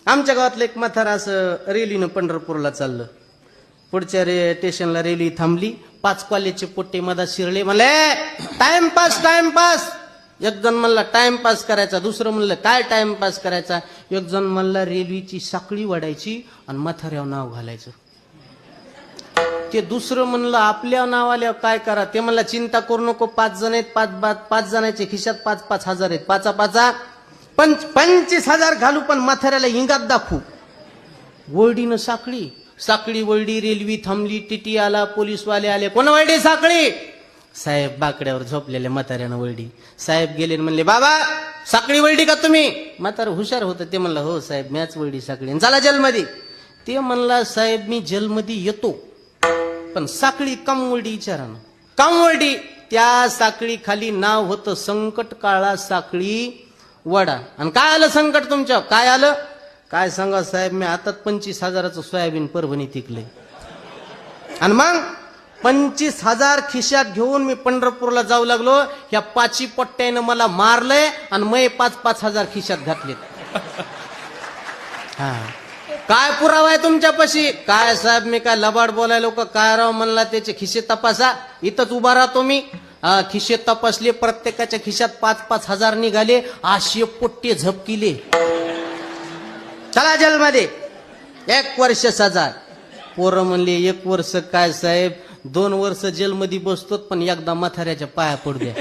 आमच्या गावातलं एक म्हातारा असं रेल्वेनं पंढरपूरला चाललं. पुढच्या स्टेशनला रेल्वे थांबली. 5 कॉलेजचे पोट्टे मधात शिरले. म्हणले टाइमपास टाइमपास. एक जण म्हणला टाइमपास करायचा, दुसरं म्हणलं काय टाइमपास करायचा. एक जण म्हणला रेल्वेची साखळी वाढायची आणि म्हाताऱ्यावर नाव घालायचं. ते दुसरं म्हणलं आपल्या नावाल्या काय करा. ते म्हणला चिंता करू नको, 5 जण आहेत, 5 जणांच्या खिशात 5-5 हजार आहेत. 25,000 घालू पण म्हाताऱ्याला हिंगात दाखवू. वळडीनं साखळी साखळी वळडी. रेल्वे थांबली. टीटी आला, पोलीसवाले आले. कोण वळडी साखळी? साहेब बाकड्यावर झोपलेल्या म्हाताऱ्यानं वळडी. साहेब गेले म्हणले बाबा साखळी वळडी का तुम्ही? म्हातारं हुशार होतं. ते म्हणलं हो साहेब मॅच वळडी साखळी. चला जेलमध्ये. ते म्हणला साहेब मी जेलमध्ये येतो पण साखळी कम वळडी विचारा ना. कम वळडी. त्या साखळी खाली नाव होतं संकट काळा साखळी वडा. आणि काय आलं संकट तुमच्या? काय आलं? काय सांगा साहेब मी हातात 25,000चं सोयाबीन परभणी तिकलंय. आणि मग 25,000 खिशात घेऊन मी पंढरपूरला जाऊ लागलो. ह्या 5 पट्ट्यानं मला मारलंय आणि मै 5,000 खिशात घातलेत. हा काय पुरावा आहे तुमच्यापाशी? काय साहेब मी काय लबाड बोलायला लोक काय राव म्हणला त्याचे खिशे तपासा. इथंच उभा राहतो मी. खिशे तपासले. प्रत्येकाच्या खिशात 5,000 निघाले. 800 पोट्टे झपकिले. चला जेलमध्ये. 1 वर्ष सजा. पोरं म्हणले 1 वर्ष काय साहेब 2 वर्ष जेलमध्ये बसतो पण एकदा म्हाताऱ्याच्या पाया पडू द्या.